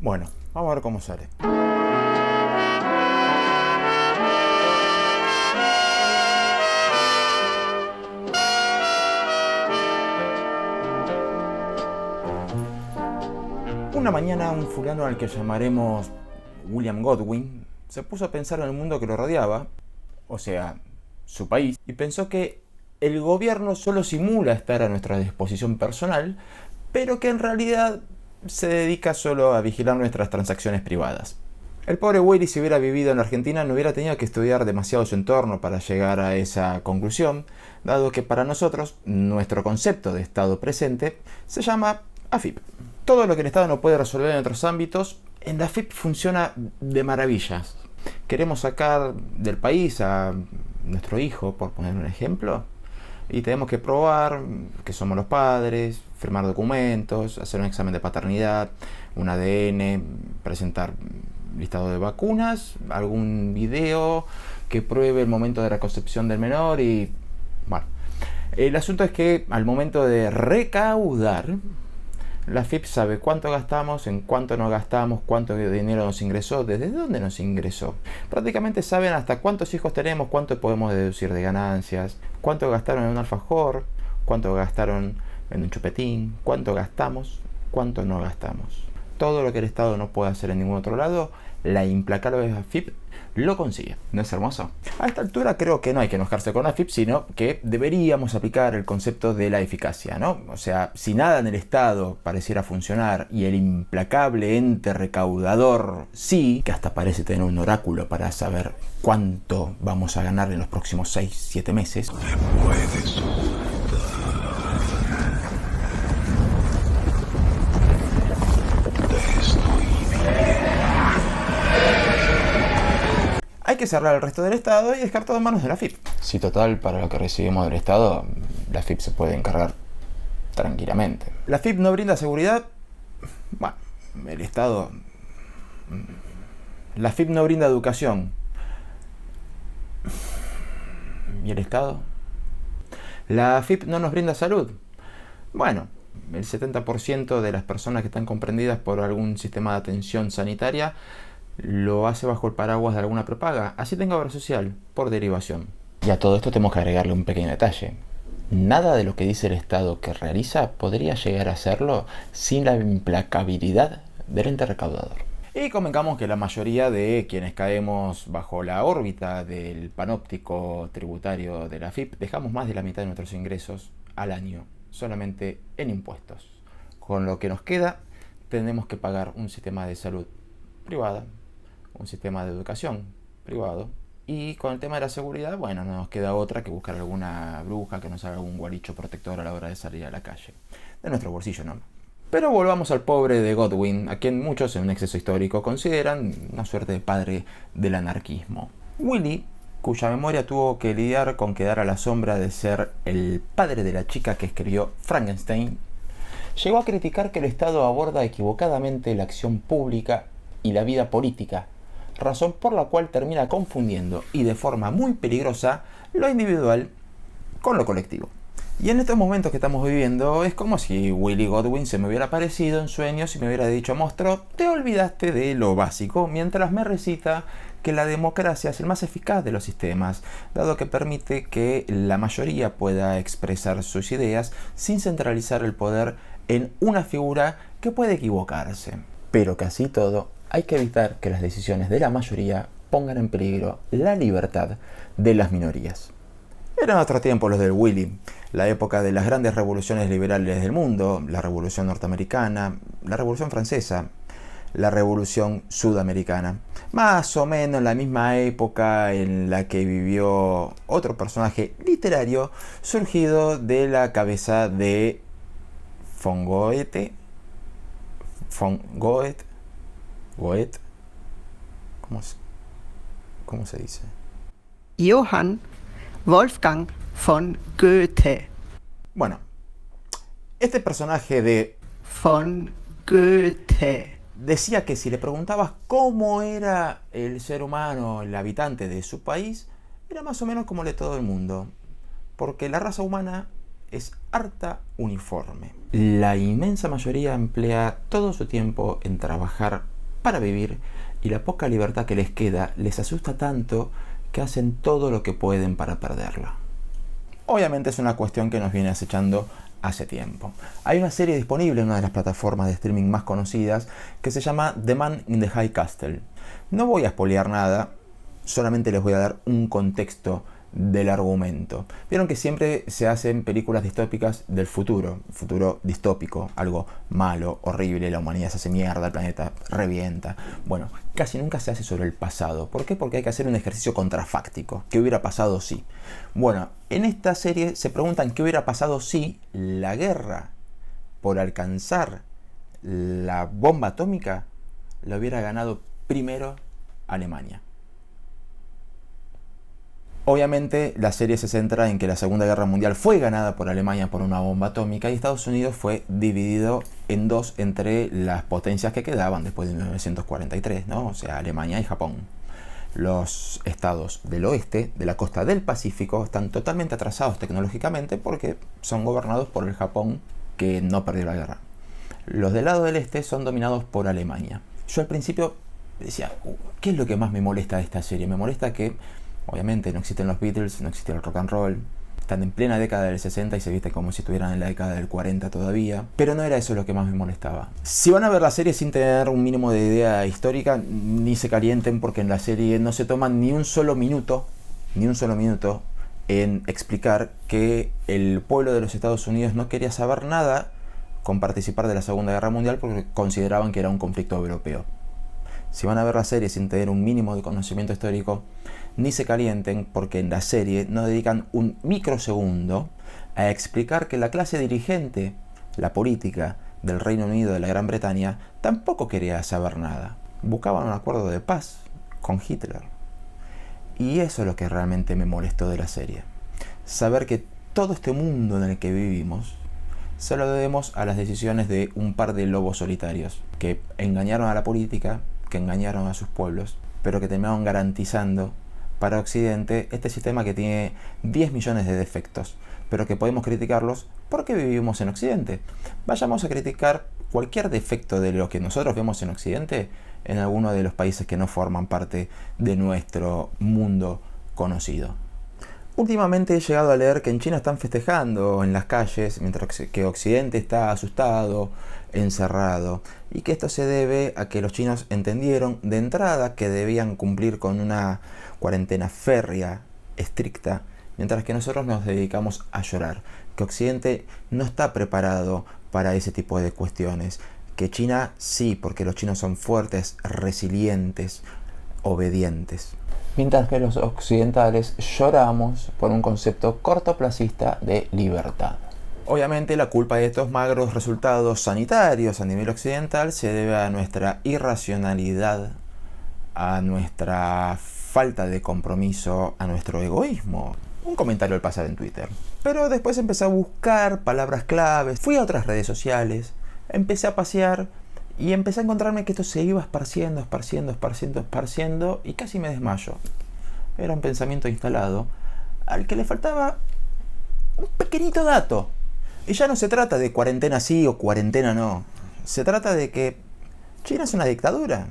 Bueno, vamos a ver cómo sale. Una mañana un fulano al que llamaremos William Godwin se puso a pensar en el mundo que lo rodeaba, o sea, su país, y pensó que el gobierno solo simula estar a nuestra disposición personal, pero que en realidad se dedica solo a vigilar nuestras transacciones privadas. El pobre Willy, si hubiera vivido en Argentina, no hubiera tenido que estudiar demasiado su entorno para llegar a esa conclusión, dado que para nosotros, nuestro concepto de Estado presente se llama AFIP. Todo lo que el Estado no puede resolver en otros ámbitos, en la AFIP funciona de maravillas. Queremos sacar del país a nuestro hijo, por poner un ejemplo, y tenemos que probar que somos los padres, firmar documentos, hacer un examen de paternidad, un ADN, presentar listado de vacunas, algún video que pruebe el momento de la concepción del menor y... bueno, el asunto es que al momento de recaudar, la AFIP sabe cuánto gastamos, en cuánto no gastamos, cuánto dinero nos ingresó, desde dónde nos ingresó. Prácticamente saben hasta cuántos hijos tenemos, cuánto podemos deducir de ganancias, cuánto gastaron en un alfajor, cuánto gastaron en un chupetín, cuánto gastamos, cuánto no gastamos. Todo lo que el Estado no puede hacer en ningún otro lado, la implacable AFIP lo consigue. ¿No es hermoso? A esta altura creo que no hay que enojarse con AFIP, sino que deberíamos aplicar el concepto de la eficacia, ¿no? O sea, si nada en el Estado pareciera funcionar y el implacable ente recaudador sí, que hasta parece tener un oráculo para saber cuánto vamos a ganar en los próximos 6-7 meses. Me puedes hay que cerrar el resto del Estado y dejar todo en manos de la AFIP. Si total, para lo que recibimos del Estado, la AFIP se puede encargar tranquilamente. ¿La AFIP no brinda seguridad? Bueno, el Estado... La AFIP no brinda educación. ¿Y el Estado? ¿La AFIP no nos brinda salud? Bueno, el 70% de las personas que están comprendidas por algún sistema de atención sanitaria lo hace bajo el paraguas de alguna prepaga, así tenga obra social, por derivación. Y a todo esto tenemos que agregarle un pequeño detalle. Nada de lo que dice el Estado que realiza podría llegar a hacerlo sin la implacabilidad del ente recaudador. Y convengamos que la mayoría de quienes caemos bajo la órbita del panóptico tributario de la AFIP dejamos más de la mitad de nuestros ingresos al año solamente en impuestos. Con lo que nos queda, tenemos que pagar un sistema de salud privada, un sistema de educación privado, y con el tema de la seguridad, bueno, no nos queda otra que buscar alguna bruja que nos haga algún guaricho protector a la hora de salir a la calle. De nuestro bolsillo, ¿no? Pero volvamos al pobre de Godwin, a quien muchos en un exceso histórico consideran una suerte de padre del anarquismo. Willy, cuya memoria tuvo que lidiar con quedar a la sombra de ser el padre de la chica que escribió Frankenstein, llegó a criticar que el Estado aborda equivocadamente la acción pública y la vida política, razón por la cual termina confundiendo y de forma muy peligrosa lo individual con lo colectivo. Y en estos momentos que estamos viviendo es como si Willy Godwin se me hubiera aparecido en sueños y me hubiera dicho: monstruo, te olvidaste de lo básico, mientras me recita que la democracia es el más eficaz de los sistemas, dado que permite que la mayoría pueda expresar sus ideas sin centralizar el poder en una figura que puede equivocarse. Pero que así todo, hay que evitar que las decisiones de la mayoría pongan en peligro la libertad de las minorías. Eran otros tiempos los del Willy, la época de las grandes revoluciones liberales del mundo, la revolución norteamericana, la revolución francesa, la revolución sudamericana. Más o menos en la misma época en la que vivió otro personaje literario surgido de la cabeza de von Goethe. Goethe. ¿Cómo se dice? Johann Wolfgang von Goethe. Bueno, este personaje de Von Goethe decía que si le preguntabas cómo era el ser humano, el habitante de su país, era más o menos como el de todo el mundo, porque la raza humana es harta uniforme. La inmensa mayoría emplea todo su tiempo en trabajar para vivir y la poca libertad que les queda les asusta tanto que hacen todo lo que pueden para perderla. Obviamente es una cuestión que nos viene acechando hace tiempo. Hay una serie disponible en una de las plataformas de streaming más conocidas que se llama The Man in the High Castle. No voy a spoilear nada, solamente les voy a dar un contexto del argumento. Vieron que siempre se hacen películas distópicas del futuro distópico, algo malo, horrible, la humanidad se hace mierda, el planeta revienta. Bueno, casi nunca se hace sobre el pasado. ¿Por qué? Porque hay que hacer un ejercicio contrafáctico. ¿Qué hubiera pasado si? Bueno, en esta serie se preguntan qué hubiera pasado si la guerra por alcanzar la bomba atómica la hubiera ganado primero Alemania. Obviamente la serie se centra en que la Segunda Guerra Mundial fue ganada por Alemania por una bomba atómica y Estados Unidos fue dividido en dos entre las potencias que quedaban después de 1943, ¿no? O sea, Alemania y Japón. Los estados del oeste, de la costa del Pacífico, están totalmente atrasados tecnológicamente porque son gobernados por el Japón que no perdió la guerra. Los del lado del este son dominados por Alemania. Yo al principio decía, ¿qué es lo que más me molesta de esta serie? Me molesta que obviamente no existen los Beatles, no existe el rock and roll. Están en plena década del 60 y se viste como si estuvieran en la década del 40 todavía. Pero no era eso lo que más me molestaba. Si van a ver la serie sin tener un mínimo de idea histórica, ni se calienten porque en la serie no se toman ni un solo minuto en explicar que el pueblo de los Estados Unidos no quería saber nada con participar de la Segunda Guerra Mundial porque consideraban que era un conflicto europeo. Si van a ver la serie sin tener un mínimo de conocimiento histórico, ni se calienten porque en la serie no dedican un microsegundo a explicar que la clase dirigente, la política del Reino Unido, de la Gran Bretaña, tampoco quería saber nada. Buscaban un acuerdo de paz con Hitler. Y eso es lo que realmente me molestó de la serie. Saber que todo este mundo en el que vivimos se lo debemos a las decisiones de un par de lobos solitarios que engañaron a la política, que engañaron a sus pueblos, pero que terminaron garantizando para Occidente este sistema que tiene 10 millones de defectos, pero que podemos criticarlos porque vivimos en Occidente. Vayamos a criticar cualquier defecto de lo que nosotros vemos en Occidente en alguno de los países que no forman parte de nuestro mundo conocido. Últimamente he llegado a leer que en China están festejando en las calles, mientras que Occidente está asustado, encerrado, y que esto se debe a que los chinos entendieron de entrada que debían cumplir con una cuarentena férrea, estricta, mientras que nosotros nos dedicamos a llorar, que Occidente no está preparado para ese tipo de cuestiones, que China sí, porque los chinos son fuertes, resilientes, obedientes. Mientras que los occidentales lloramos por un concepto cortoplacista de libertad. Obviamente la culpa de estos magros resultados sanitarios a nivel occidental se debe a nuestra irracionalidad, a nuestra falta de compromiso, a nuestro egoísmo. Un comentario al pasar en Twitter. Pero después empecé a buscar palabras claves, fui a otras redes sociales, empecé a pasear y empecé a encontrarme que esto se iba esparciendo y casi me desmayo. Era un pensamiento instalado al que le faltaba un pequeñito dato. Y ya no se trata de cuarentena sí o cuarentena no. Se trata de que China es una dictadura,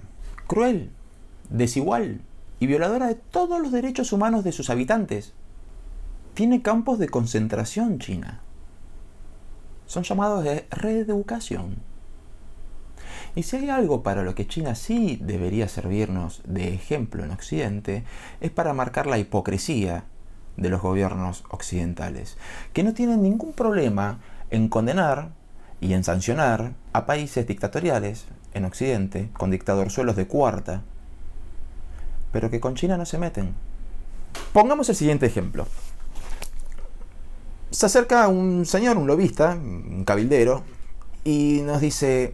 cruel, desigual y violadora de todos los derechos humanos de sus habitantes. Tiene campos de concentración China. Son llamados de reeducación. Y si hay algo para lo que China sí debería servirnos de ejemplo en Occidente, es para marcar la hipocresía de los gobiernos occidentales, que no tienen ningún problema en condenar y en sancionar a países dictatoriales en Occidente, con dictadorzuelos de cuarta, pero que con China no se meten. Pongamos el siguiente ejemplo. Se acerca un señor, un lobista, un cabildero, y nos dice: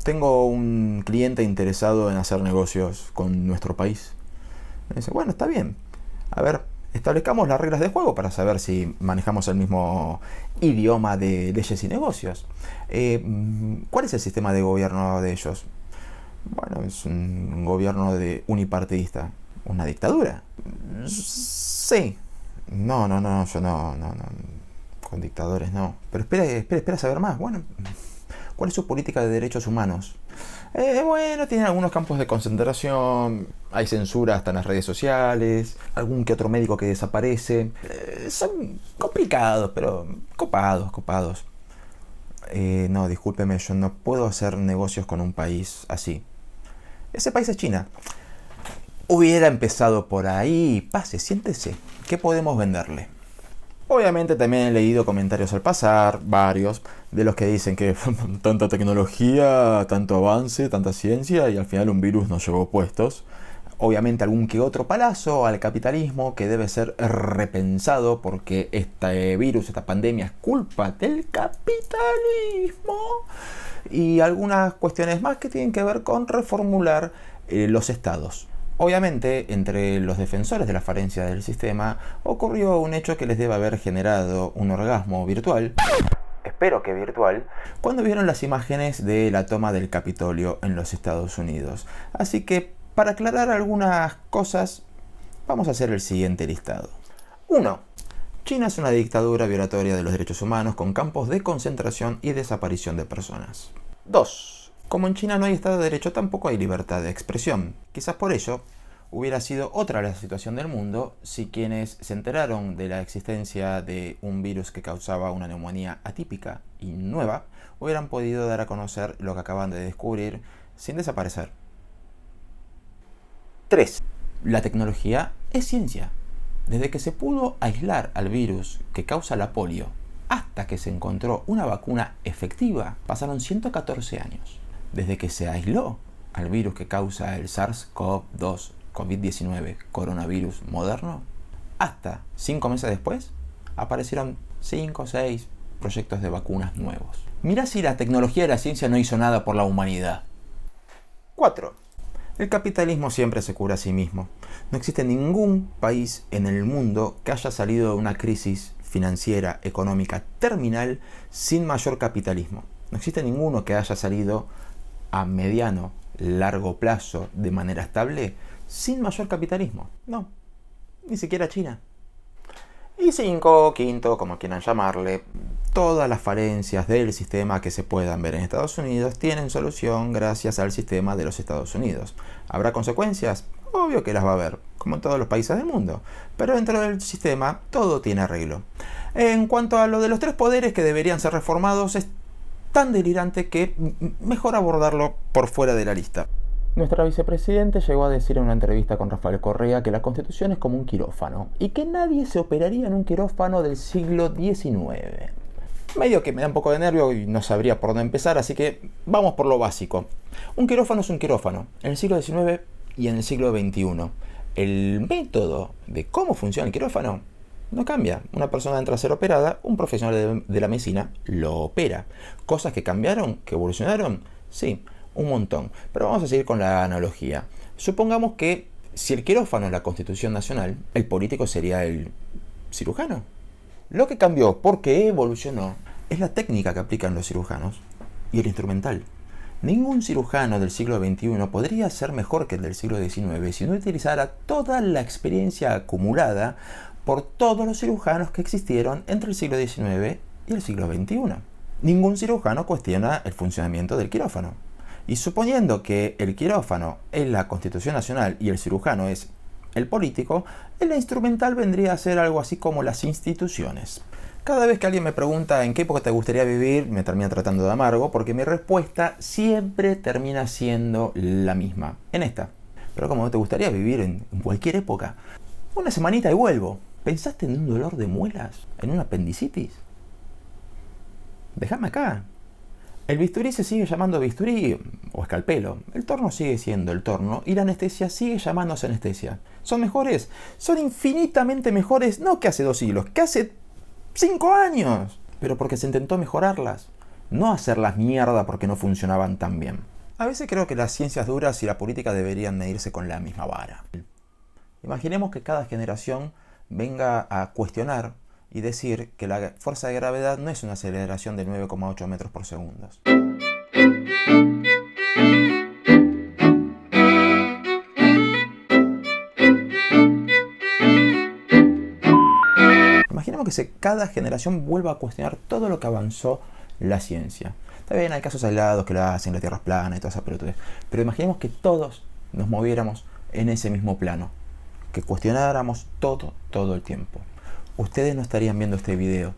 tengo un cliente interesado en hacer negocios con nuestro país. Y dice: bueno, está bien. A ver, establezcamos las reglas de juego para saber si manejamos el mismo idioma de leyes y negocios. ¿Cuál es el sistema de gobierno de ellos? Bueno, es un gobierno unipartidista. ¿Una dictadura? Sí. No, yo no. Con dictadores no. Pero espera saber más. Bueno, ¿Cuál es su política de derechos humanos? Bueno, tienen algunos campos de concentración, hay censura hasta en las redes sociales, algún que otro médico que desaparece. Son complicados, pero copados. No, discúlpeme, yo no puedo hacer negocios con un país así. Ese país es China. Hubiera empezado por ahí. Pase, siéntese. ¿Qué podemos venderle? Obviamente también he leído comentarios al pasar, varios, de los que dicen que tanta tecnología, tanto avance, tanta ciencia y al final un virus nos llevó puestos. Obviamente algún que otro palazo al capitalismo que debe ser repensado porque este virus, esta pandemia es culpa del capitalismo. Y algunas cuestiones más que tienen que ver con reformular los estados. Obviamente, entre los defensores de la falencia del sistema, ocurrió un hecho que les debe haber generado un orgasmo virtual, espero que virtual, cuando vieron las imágenes de la toma del Capitolio en los Estados Unidos. Así que, para aclarar algunas cosas, vamos a hacer el siguiente listado. 1. China es una dictadura violatoria de los derechos humanos con campos de concentración y desaparición de personas. 2. Como en China no hay Estado de Derecho, tampoco hay libertad de expresión. Quizás por ello hubiera sido otra la situación del mundo si quienes se enteraron de la existencia de un virus que causaba una neumonía atípica y nueva hubieran podido dar a conocer lo que acaban de descubrir sin desaparecer. 3. La tecnología es ciencia. Desde que se pudo aislar al virus que causa la polio hasta que se encontró una vacuna efectiva, pasaron 114 años. Desde que se aisló al virus que causa el SARS-CoV-2, COVID-19, coronavirus moderno, hasta 5 meses después, aparecieron 5 o 6 proyectos de vacunas nuevos. Mirá si la tecnología y la ciencia no hizo nada por la humanidad. 4. El capitalismo siempre se cura a sí mismo. No existe ningún país en el mundo que haya salido de una crisis financiera, económica, terminal sin mayor capitalismo. No existe ninguno que haya salido a mediano, largo plazo, de manera estable, sin mayor capitalismo. No, ni siquiera China. Y 5, quinto, como quieran llamarle, todas las falencias del sistema que se puedan ver en Estados Unidos tienen solución gracias al sistema de los Estados Unidos. ¿Habrá consecuencias? Obvio que las va a haber, como en todos los países del mundo. Pero dentro del sistema todo tiene arreglo. En cuanto a lo de los 3 poderes que deberían ser reformados, es tan delirante que mejor abordarlo por fuera de la lista. Nuestra vicepresidente llegó a decir en una entrevista con Rafael Correa que la Constitución es como un quirófano y que nadie se operaría en un quirófano del siglo XIX. Medio que me da un poco de nervio y no sabría por dónde empezar, así que vamos por lo básico. Un quirófano es un quirófano en el siglo XIX y en el siglo XXI. El método de cómo funciona el quirófano no cambia. Una persona entra a ser operada, un profesional de la medicina lo opera. ¿Cosas que cambiaron? ¿Que evolucionaron? Sí, un montón. Pero vamos a seguir con la analogía. Supongamos que si el quirófano es la Constitución Nacional, el político sería el cirujano. Lo que cambió porque evolucionó es la técnica que aplican los cirujanos y el instrumental. Ningún cirujano del siglo XXI podría ser mejor que el del siglo XIX si no utilizara toda la experiencia acumulada por todos los cirujanos que existieron entre el siglo XIX y el siglo XXI. Ningún cirujano cuestiona el funcionamiento del quirófano. Y suponiendo que el quirófano es la Constitución Nacional y el cirujano es el político, el instrumental vendría a ser algo así como las instituciones. Cada vez que alguien me pregunta en qué época te gustaría vivir, me termina tratando de amargo porque mi respuesta siempre termina siendo la misma, en esta. Pero ¿cómo no te gustaría vivir en cualquier época? Una semanita y vuelvo. ¿Pensaste en un dolor de muelas? ¿En una apendicitis? Déjame acá. El bisturí se sigue llamando bisturí o escalpelo. El torno sigue siendo el torno y la anestesia sigue llamándose anestesia. ¿Son mejores? Son infinitamente mejores, no que hace 2 siglos, que hace 5 años. Pero porque se intentó mejorarlas, no hacerlas mierda porque no funcionaban tan bien. A veces creo que las ciencias duras y la política deberían medirse con la misma vara. Imaginemos que cada generación venga a cuestionar y decir que la fuerza de gravedad no es una aceleración de 9,8 metros por segundo. Imaginemos que cada generación vuelva a cuestionar todo lo que avanzó la ciencia. Está bien, hay casos aislados que lo hacen, la Tierra es plana y toda esa pelotudez. Pero imaginemos que todos nos moviéramos en ese mismo plano, que cuestionáramos todo el tiempo. Ustedes no estarían viendo este video,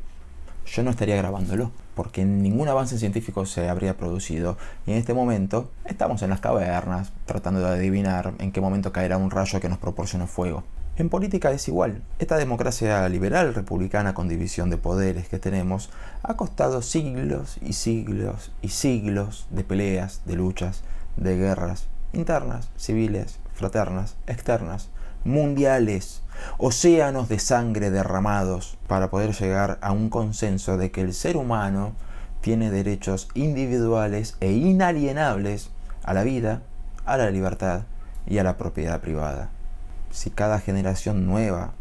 yo no estaría grabándolo, porque ningún avance científico se habría producido. Y en este momento estamos en las cavernas, tratando de adivinar en qué momento caerá un rayo que nos proporcione fuego. En política es igual. Esta democracia liberal republicana con división de poderes que tenemos ha costado siglos y siglos y siglos de peleas, de luchas, de guerras internas, civiles, fraternas, externas, mundiales, océanos de sangre derramados para poder llegar a un consenso de que el ser humano tiene derechos individuales e inalienables a la vida, a la libertad y a la propiedad privada. Si cada generación nueva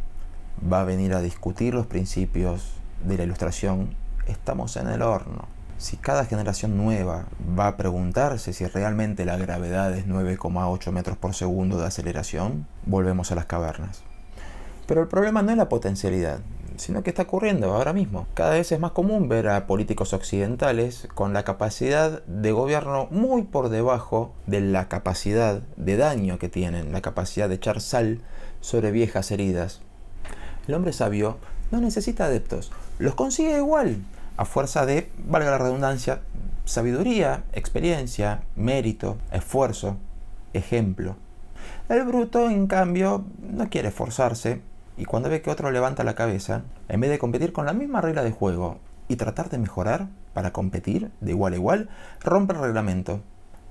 va a venir a discutir los principios de la Ilustración, estamos en el horno. Si cada generación nueva va a preguntarse si realmente la gravedad es 9,8 metros por segundo de aceleración, volvemos a las cavernas. Pero el problema no es la potencialidad, sino que está ocurriendo ahora mismo. Cada vez es más común ver a políticos occidentales con la capacidad de gobierno muy por debajo de la capacidad de daño que tienen, la capacidad de echar sal sobre viejas heridas. El hombre sabio no necesita adeptos, los consigue igual, a fuerza de, valga la redundancia, sabiduría, experiencia, mérito, esfuerzo, ejemplo. El bruto, en cambio, no quiere esforzarse, y cuando ve que otro levanta la cabeza, en vez de competir con la misma regla de juego y tratar de mejorar para competir de igual a igual, rompe el reglamento,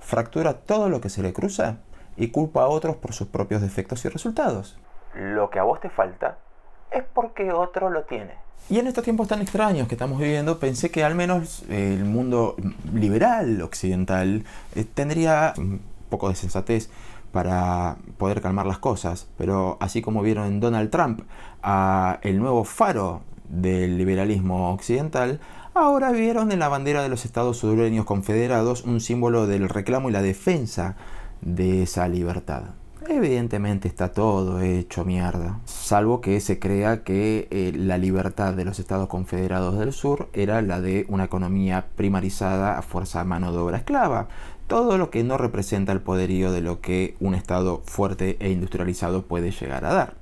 fractura todo lo que se le cruza y culpa a otros por sus propios defectos y resultados. Lo que a vos te falta es porque otro lo tiene. Y en estos tiempos tan extraños que estamos viviendo, pensé que al menos el mundo liberal occidental tendría un poco de sensatez para poder calmar las cosas. Pero así como vieron en Donald Trump el nuevo faro del liberalismo occidental, ahora vieron en la bandera de los Estados Sureños Confederados un símbolo del reclamo y la defensa de esa libertad. Evidentemente está todo hecho mierda, salvo que se crea que la libertad de los Estados Confederados del Sur era la de una economía primarizada a fuerza de mano de obra esclava. Todo lo que no representa el poderío de lo que un Estado fuerte e industrializado puede llegar a dar.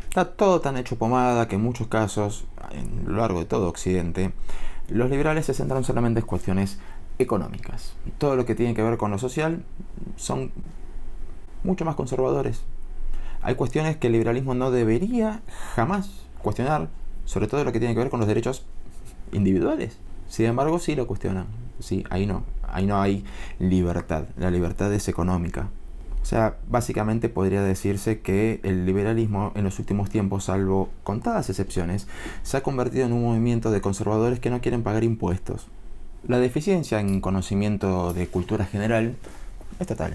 Está todo tan hecho pomada que en muchos casos, a lo largo de todo Occidente, los liberales se centran solamente en cuestiones económicas. Todo lo que tiene que ver con lo social son mucho más conservadores. Hay cuestiones que el liberalismo no debería jamás cuestionar, sobre todo lo que tiene que ver con los derechos individuales. Sin embargo, sí lo cuestionan. Sí, ahí no hay libertad. La libertad es económica. O sea, básicamente podría decirse que el liberalismo en los últimos tiempos, salvo contadas excepciones, se ha convertido en un movimiento de conservadores que no quieren pagar impuestos. La deficiencia en conocimiento de cultura general es total.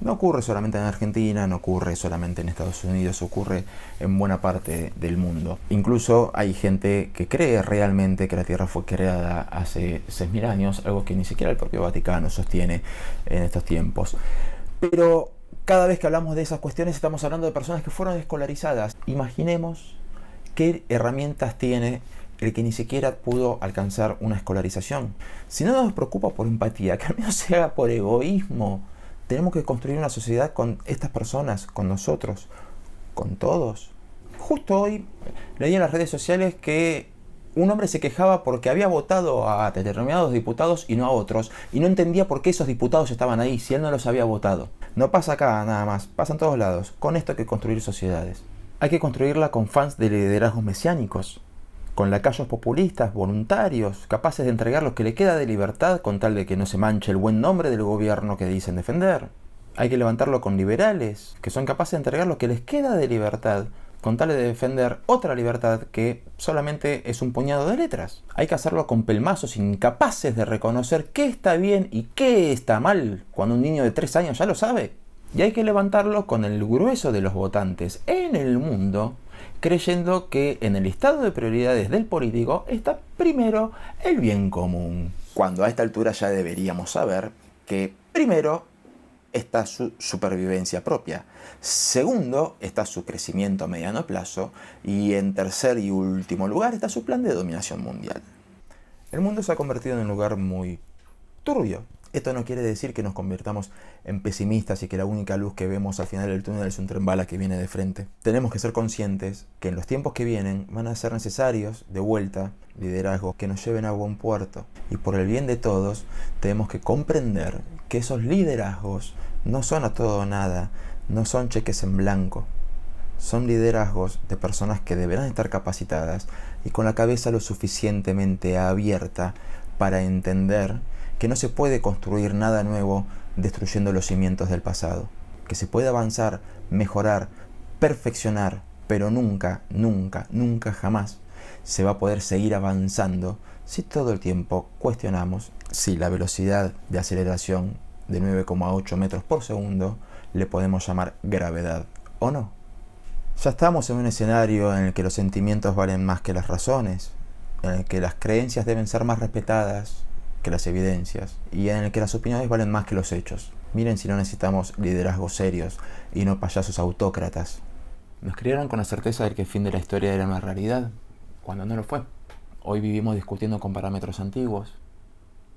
No ocurre solamente en Argentina, no ocurre solamente en Estados Unidos, ocurre en buena parte del mundo. Incluso hay gente que cree realmente que la Tierra fue creada hace 6.000 años, algo que ni siquiera el propio Vaticano sostiene en estos tiempos. Pero cada vez que hablamos de esas cuestiones estamos hablando de personas que fueron escolarizadas. Imaginemos qué herramientas tiene el que ni siquiera pudo alcanzar una escolarización. Si no nos preocupa por empatía, que al menos se haga por egoísmo. Tenemos que construir una sociedad con estas personas, con nosotros, con todos. Justo hoy leí en las redes sociales que un hombre se quejaba porque había votado a determinados diputados y no a otros, y no entendía por qué esos diputados estaban ahí si él no los había votado. No pasa acá nada más, pasa en todos lados. Con esto hay que construir sociedades. Hay que construirla con fans de liderazgos mesiánicos, con lacayos populistas, voluntarios, capaces de entregar lo que le queda de libertad con tal de que no se manche el buen nombre del gobierno que dicen defender. Hay que levantarlo con liberales, que son capaces de entregar lo que les queda de libertad con tal de defender otra libertad que solamente es un puñado de letras. Hay que hacerlo con pelmazos incapaces de reconocer qué está bien y qué está mal cuando un niño de 3 años ya lo sabe. Y hay que levantarlo con el grueso de los votantes en el mundo, creyendo que en el listado de prioridades del político está primero el bien común. Cuando a esta altura ya deberíamos saber que primero está su supervivencia propia, segundo está su crecimiento a mediano plazo y en tercer y último lugar está su plan de dominación mundial. El mundo se ha convertido en un lugar muy turbio. Esto no quiere decir que nos convirtamos en pesimistas y que la única luz que vemos al final del túnel es un tren bala que viene de frente. Tenemos que ser conscientes que en los tiempos que vienen van a ser necesarios, de vuelta, liderazgos que nos lleven a buen puerto. Y por el bien de todos, tenemos que comprender que esos liderazgos no son a todo o nada, no son cheques en blanco. Son liderazgos de personas que deberán estar capacitadas y con la cabeza lo suficientemente abierta para entender que no se puede construir nada nuevo destruyendo los cimientos del pasado, que se puede avanzar, mejorar, perfeccionar, pero nunca, nunca, nunca jamás se va a poder seguir avanzando si todo el tiempo cuestionamos si la velocidad de aceleración de 9,8 metros por segundo le podemos llamar gravedad o no. Ya estamos en un escenario en el que los sentimientos valen más que las razones, en el que las creencias deben ser más respetadas que las evidencias y en el que las opiniones valen más que los hechos. Miren si no necesitamos liderazgos serios y no payasos autócratas. Nos criaron con la certeza de que el fin de la historia era una realidad, cuando no lo fue. Hoy vivimos discutiendo con parámetros antiguos.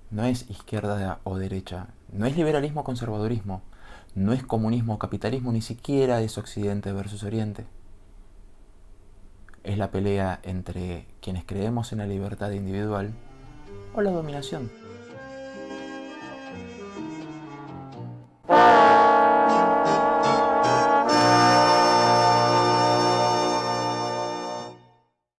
No es izquierda o derecha, no es liberalismo o conservadurismo, no es comunismo o capitalismo, ni siquiera es Occidente versus Oriente. Es la pelea entre quienes creemos en la libertad individual o la dominación.